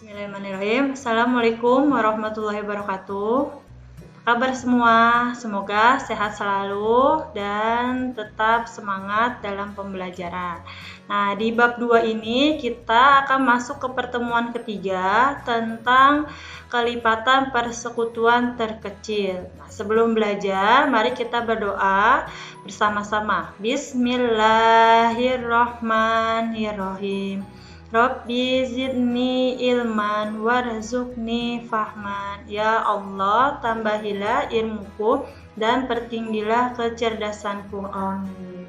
Bismillahirrahmanirrahim. Assalamualaikum warahmatullahi wabarakatuh. Apa kabar semua? Semoga sehat selalu dan tetap semangat dalam pembelajaran. Nah, di bab 2 ini kita akan masuk ke pertemuan ketiga tentang kelipatan persekutuan terkecil. Nah, sebelum belajar, mari kita berdoa bersama-sama. Bismillahirrahmanirrahim. Rabbi zidni ilman warzuqni fahman. Ya Allah, tambahilah ilmuku dan pertinggilah kecerdasanku. Amin.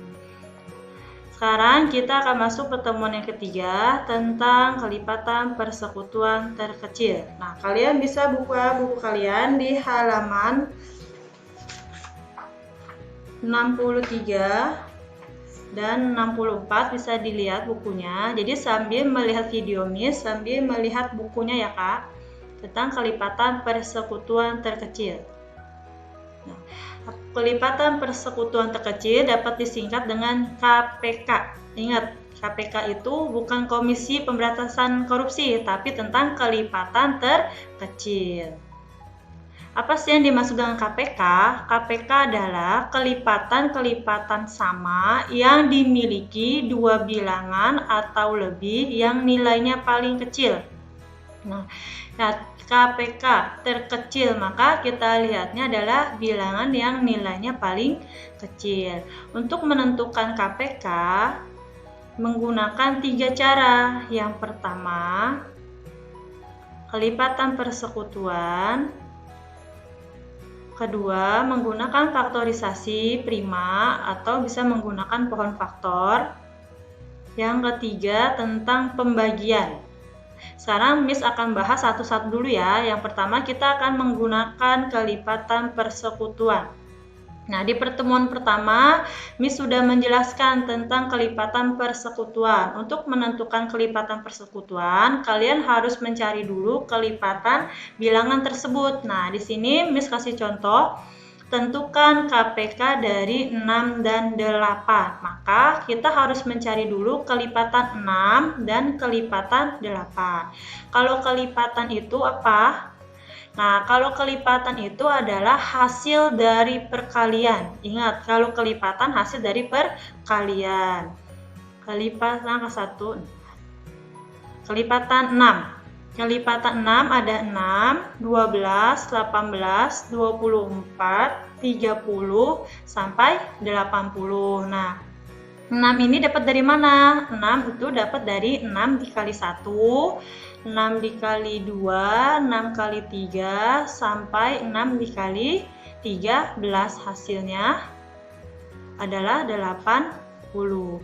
Sekarang kita akan masuk pertemuan yang ketiga tentang kelipatan persekutuan terkecil. Nah, kalian bisa buka buku kalian di halaman 63 dan 64, bisa dilihat bukunya. Jadi sambil melihat video Miss, sambil melihat bukunya ya Kak, tentang kelipatan persekutuan terkecil. Nah, kelipatan persekutuan terkecil dapat disingkat dengan KPK. Ingat, KPK itu bukan Komisi Pemberantasan Korupsi, tapi tentang kelipatan terkecil. Apa sih yang dimaksud dengan KPK? KPK adalah kelipatan-kelipatan sama yang dimiliki dua bilangan atau lebih yang nilainya paling kecil. Nah, KPK terkecil, maka kita lihatnya adalah bilangan yang nilainya paling kecil. Untuk menentukan KPK menggunakan 3 cara. Yang pertama, kelipatan persekutuan. Kedua, menggunakan faktorisasi prima atau bisa menggunakan pohon faktor. Yang ketiga, tentang pembagian. Sekarang Miss akan bahas satu-satu dulu ya. Yang pertama, kita akan menggunakan kelipatan persekutuan. Nah, di pertemuan pertama, Miss sudah menjelaskan tentang kelipatan persekutuan. Untuk menentukan kelipatan persekutuan, kalian harus mencari dulu kelipatan bilangan tersebut. Nah, di sini Miss kasih contoh, tentukan KPK dari 6 dan 8. Maka kita harus mencari dulu kelipatan 6 dan kelipatan 8. Kalau kelipatan itu apa? Nah, kalau kelipatan itu adalah hasil dari perkalian. Ingat, kalau kelipatan hasil dari perkalian. Kelipatan ke-1. Kelipatan 6. Kelipatan 6 ada 6, 12, 18, 24, 30, sampai 80. Nah, 6 ini dapat dari mana? 6 itu dapat dari 6 dikali 1, 6 dikali 2, 6 kali 3, sampai 6 dikali 13. Hasilnya adalah 80.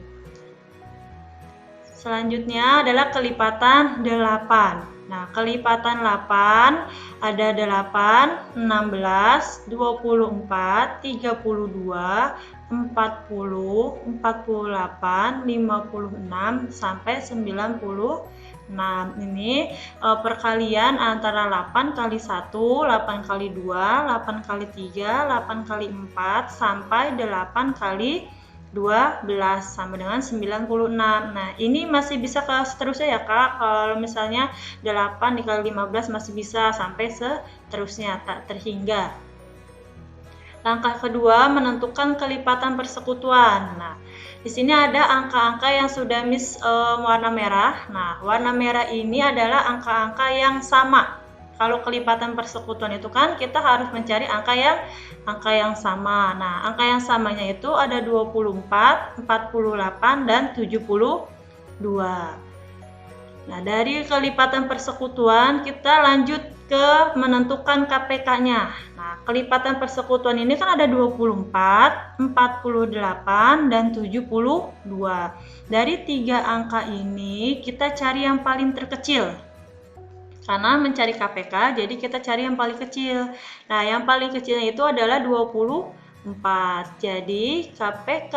Selanjutnya adalah kelipatan 8. Nah, kelipatan 8 ada 8, 16, 24, 32, 40, 48, 56, sampai 90. Nah, ini perkalian antara 8 kali 1, 8 kali 2, 8 kali 3, 8 kali 4, sampai 8 kali 12 sama dengan 96. Nah, ini masih bisa ke seterusnya ya Kak. Kalau misalnya 8 dikali 15 masih bisa sampai seterusnya, tak terhingga. Langkah kedua, menentukan kelipatan persekutuan. Nah, di sini ada angka-angka yang sudah Miss warna merah. Nah, warna merah ini adalah angka-angka yang sama. Kalau kelipatan persekutuan itu kan kita harus mencari angka yang sama. Nah, angka yang samanya itu ada 24, 48, dan 72. Nah, dari kelipatan persekutuan kita lanjut ke menentukan KPK-nya. Nah, kelipatan persekutuan ini kan ada 24, 48, dan 72. Dari 3 angka ini kita cari yang paling terkecil. Karena mencari KPK, jadi kita cari yang paling kecil. Nah, yang paling kecilnya itu adalah 24. Jadi, KPK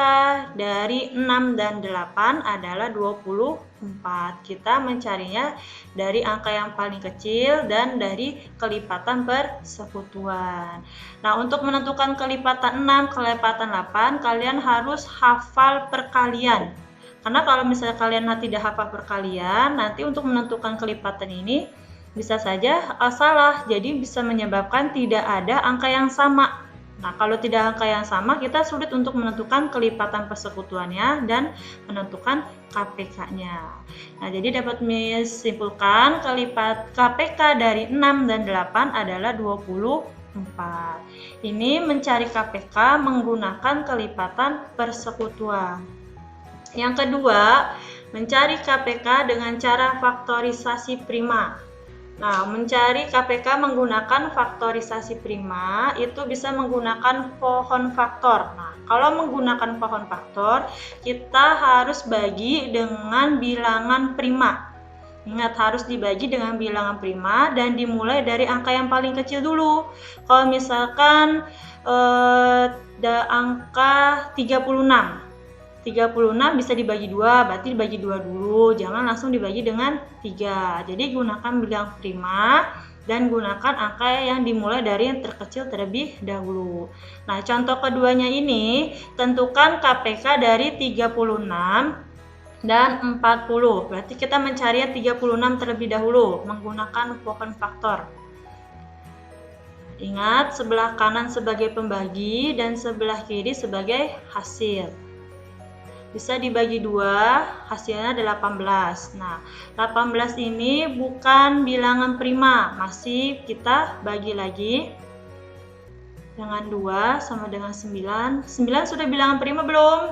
dari 6 dan 8 adalah 24. Kita mencarinya dari angka yang paling kecil dan dari kelipatan persekutuan. Nah, untuk menentukan kelipatan 6, kelipatan 8, kalian harus hafal perkalian. Karena kalau misalnya kalian tidak hafal perkalian, nanti untuk menentukan kelipatan ini bisa saja salah. Jadi bisa menyebabkan tidak ada angka yang sama. Nah, kalau tidak angka yang sama, kita sulit untuk menentukan kelipatan persekutuannya dan menentukan KPK-nya. Nah, jadi dapat disimpulkan KPK dari 6 dan 8 adalah 24. Ini mencari KPK menggunakan kelipatan persekutuan. Yang kedua, mencari KPK dengan cara faktorisasi prima. Nah, mencari KPK menggunakan faktorisasi prima itu bisa menggunakan pohon faktor. Nah, kalau menggunakan pohon faktor, kita harus bagi dengan bilangan prima. Ingat, harus dibagi dengan bilangan prima dan dimulai dari angka yang paling kecil dulu. Kalau misalkan angka 36. 36 bisa dibagi 2, berarti dibagi 2 dulu, jangan langsung dibagi dengan 3. Jadi gunakan bilangan prima dan gunakan angka yang dimulai dari yang terkecil terlebih dahulu. Nah, contoh keduanya ini, tentukan KPK dari 36 dan 40. Berarti kita mencari 36 terlebih dahulu menggunakan pohon faktor. Ingat, sebelah kanan sebagai pembagi dan sebelah kiri sebagai hasil. Bisa dibagi 2, hasilnya ada 18. Nah, 18 ini bukan bilangan prima, masih kita bagi lagi dengan 2 sama dengan 9. 9 sudah bilangan prima belum?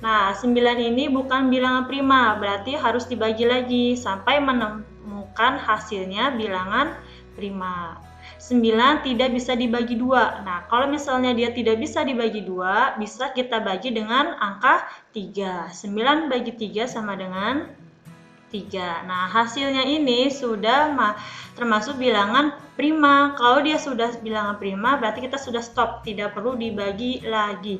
Nah, 9 ini bukan bilangan prima, berarti harus dibagi lagi sampai menemukan hasilnya bilangan prima. 9 tidak bisa dibagi 2. Nah, kalau misalnya dia tidak bisa dibagi 2, bisa kita bagi dengan angka 3. 9 bagi 3 sama dengan 3. Nah, hasilnya ini sudah termasuk bilangan prima. Kalau dia sudah bilangan prima, berarti kita sudah stop, tidak perlu dibagi lagi.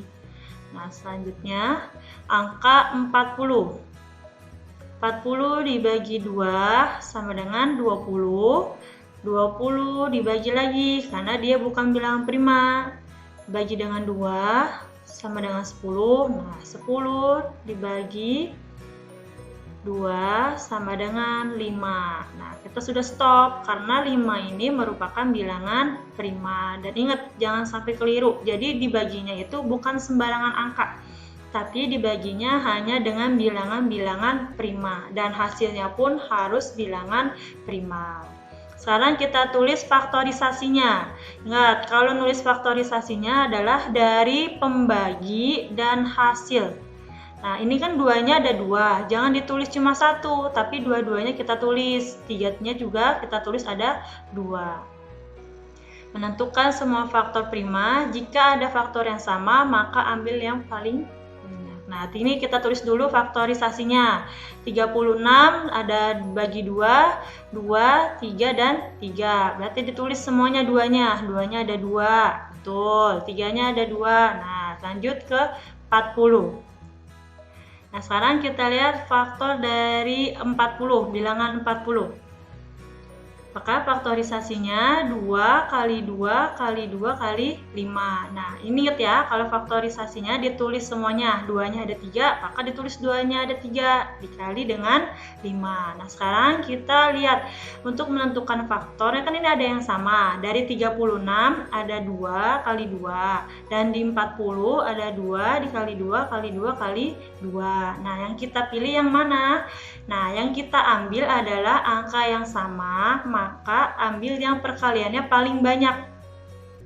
Nah, selanjutnya angka 40. 40 dibagi 2 sama dengan 20. 20 dibagi lagi karena dia bukan bilangan prima. Bagi dengan 2 sama dengan 10. Nah, 10 dibagi 2 sama dengan 5. Nah, kita sudah stop karena 5 ini merupakan bilangan prima. Dan ingat, jangan sampai keliru. Jadi dibaginya itu bukan sembarangan angka, tapi dibaginya hanya dengan bilangan-bilangan prima dan hasilnya pun harus bilangan prima. Sekarang kita tulis faktorisasinya. Ingat, kalau nulis faktorisasinya adalah dari pembagi dan hasil. Nah, ini kan duanya ada 2. Jangan ditulis cuma 1, tapi dua-duanya kita tulis. 3-nya juga kita tulis ada 2. Menentukan semua faktor prima. Jika ada faktor yang sama, maka ambil yang paling banyak. Nah, ini kita tulis dulu faktorisasinya. 36 ada bagi 2, 2, 3, dan 3. Berarti ditulis semuanya duanya. Duanya ada 2. Betul. 3-nya ada 2. Nah, lanjut ke 40. Nah, sekarang kita lihat faktor dari 40, bilangan 40. Maka faktorisasinya 2 kali 2 kali 2 kali 5. Nah, ini ingat ya, kalau faktorisasinya ditulis semuanya. 2-nya ada 3, maka ditulis 2-nya ada 3 dikali dengan 5. Nah, sekarang kita lihat untuk menentukan faktornya, kan ini ada yang sama. Dari 36 ada 2 kali 2. Dan di 40 ada 2 dikali 2 kali 2 kali 2. Nah, yang kita pilih yang mana? Nah, yang kita ambil adalah angka yang sama, maka ambil yang perkaliannya paling banyak.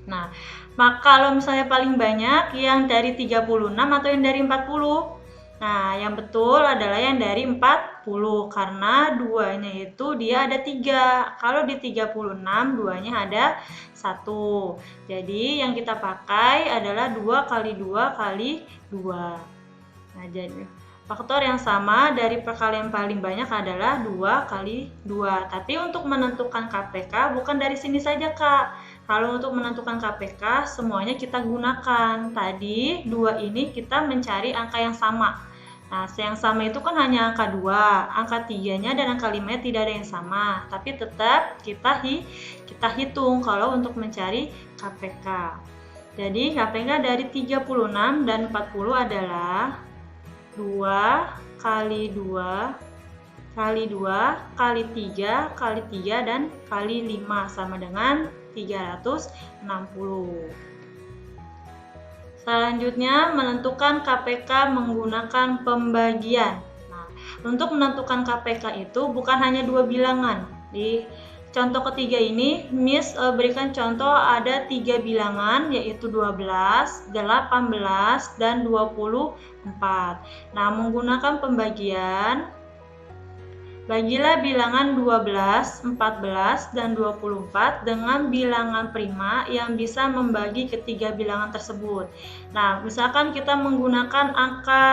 Nah, maka kalau misalnya paling banyak yang dari 36 atau yang dari 40? Nah, yang betul adalah yang dari 40 karena duanya itu dia ada 3. Kalau di 36 duanya ada 1. Jadi yang kita pakai adalah 2 kali 2 kali 2. Nah, jadi faktor yang sama dari perkalian paling banyak adalah 2 kali 2. Tapi untuk menentukan KPK bukan dari sini saja, Kak. Kalau untuk menentukan KPK semuanya kita gunakan. Tadi 2 ini kita mencari angka yang sama. Nah, yang sama itu kan hanya angka 2. Angka 3-nya dan angka 5-nya tidak ada yang sama. Tapi tetap kita hitung kalau untuk mencari KPK. Jadi KPK dari 36 dan 40 adalah 2 kali 2 kali 2 kali 3 kali 3 dan kali 5 sama dengan 360. Selanjutnya, menentukan KPK menggunakan pembagian. Nah, untuk menentukan KPK itu bukan hanya dua bilangan. Di contoh ketiga ini, Miss berikan contoh ada 3 bilangan, yaitu 12, 18, dan 24. Nah, menggunakan pembagian, bagilah bilangan 12, 14, dan 24 dengan bilangan prima yang bisa membagi ketiga bilangan tersebut. Nah, misalkan kita menggunakan angka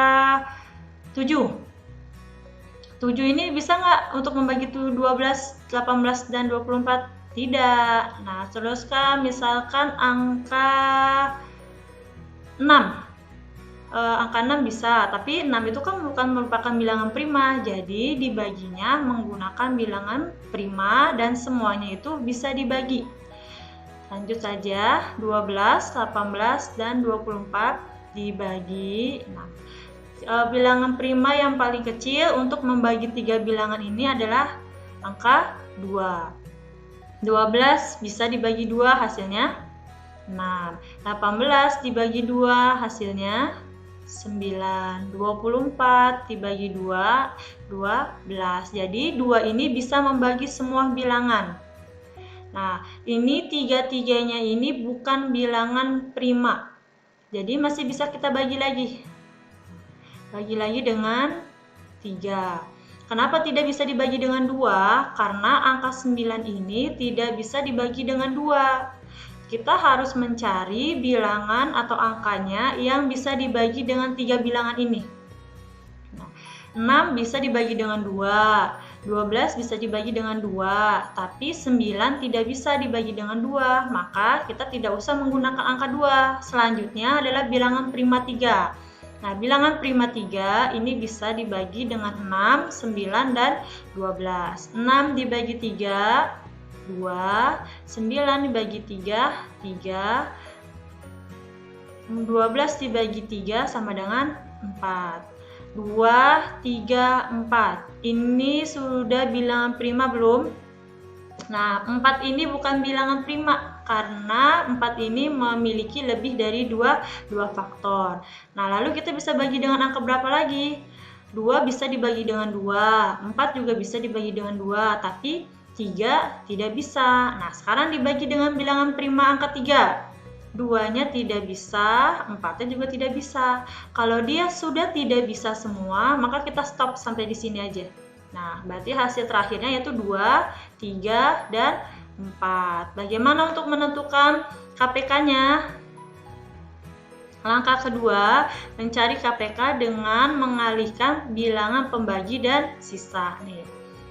7. 7 ini bisa nggak untuk membagi 12, 18, dan 24? Tidak. Nah, teruskan misalkan angka 6. Angka 6 bisa, tapi 6 itu kan bukan merupakan bilangan prima, jadi dibaginya menggunakan bilangan prima dan semuanya itu bisa dibagi. Lanjut saja, 12, 18, dan 24 dibagi 6. Bilangan prima yang paling kecil untuk membagi 3 bilangan ini adalah angka 2. 12 bisa dibagi 2, hasilnya 6. 18 dibagi 2, hasilnya 9. 24 dibagi 2, 12. Jadi 2 ini bisa membagi semua bilangan. Nah, ini tiga-tiganya ini bukan bilangan prima. Jadi masih bisa kita bagi lagi. Bagi lagi dengan 3. Kenapa tidak bisa dibagi dengan 2? Karena angka 9 ini tidak bisa dibagi dengan 2. Kita harus mencari bilangan atau angkanya yang bisa dibagi dengan 3 bilangan ini. Nah, 6 bisa dibagi dengan 2, 12 bisa dibagi dengan 2, tapi 9 tidak bisa dibagi dengan 2, maka kita tidak usah menggunakan angka 2. Selanjutnya adalah bilangan prima 3. Nah, bilangan prima 3 ini bisa dibagi dengan 6, 9, dan 12. 6 dibagi 3, 2, 9 dibagi 3, 3, 12 dibagi 3 sama dengan 4. 2, 3, 4. Ini sudah bilangan prima belum? Nah, 4 ini bukan bilangan prima karena 4 ini memiliki lebih dari 2 faktor. Nah, lalu kita bisa bagi dengan angka berapa lagi? 2 bisa dibagi dengan 2, 4 juga bisa dibagi dengan 2, tapi 3 tidak bisa. Nah, sekarang dibagi dengan bilangan prima angka 3. 2-nya tidak bisa, 4-nya juga tidak bisa. Kalau dia sudah tidak bisa semua, maka kita stop sampai di sini aja. Nah, berarti hasil terakhirnya yaitu 2, 3, dan 4. Bagaimana untuk menentukan KPK-nya? Langkah kedua, mencari KPK dengan mengalihkan bilangan pembagi dan sisa. Nih,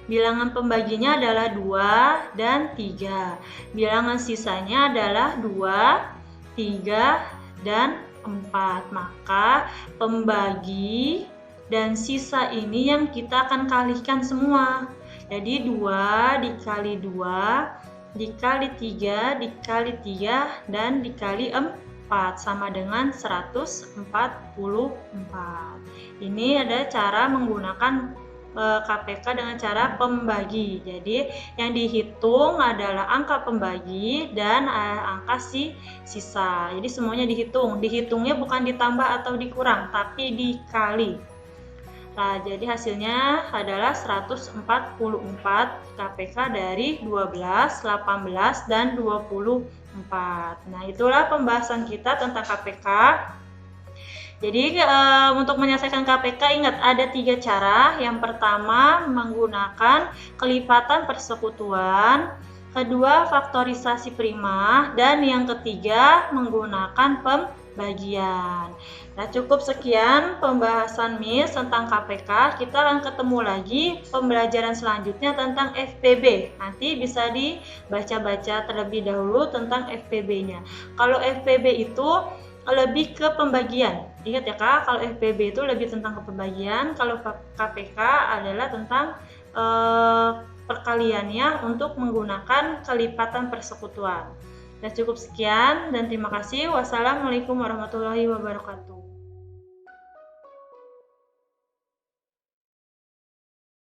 bilangan pembaginya adalah 2 dan 3. Bilangan sisanya adalah 2, 3, dan 4. Maka pembagi dan sisa ini yang kita akan kalikan semua. Jadi 2 dikali 2 dikali 3 dikali 3 dan dikali 4 sama dengan 144. Ini ada cara menggunakan KPK dengan cara pembagi. Jadi yang dihitung adalah angka pembagi dan angka sisa. Jadi semuanya dihitung. Dihitungnya bukan ditambah atau dikurang, tapi dikali. Nah, jadi hasilnya adalah 144 KPK dari 12, 18, dan 24. Nah, itulah pembahasan kita tentang KPK. Jadi untuk menyelesaikan KPK ingat ada 3 cara. Yang pertama menggunakan kelipatan persekutuan, kedua faktorisasi prima, dan yang ketiga menggunakan pembagian. Nah, cukup sekian pembahasan Miss tentang KPK. Kita akan ketemu lagi pembelajaran selanjutnya tentang FPB. Nanti bisa dibaca-baca terlebih dahulu tentang FPB-nya. Kalau FPB itu lebih ke pembagian. Ingat ya Kak, kalau FPB itu lebih tentang pembagian, kalau KPK adalah tentang perkaliannya untuk menggunakan kelipatan persekutuan. Dan cukup sekian dan terima kasih. Wassalamualaikum warahmatullahi wabarakatuh.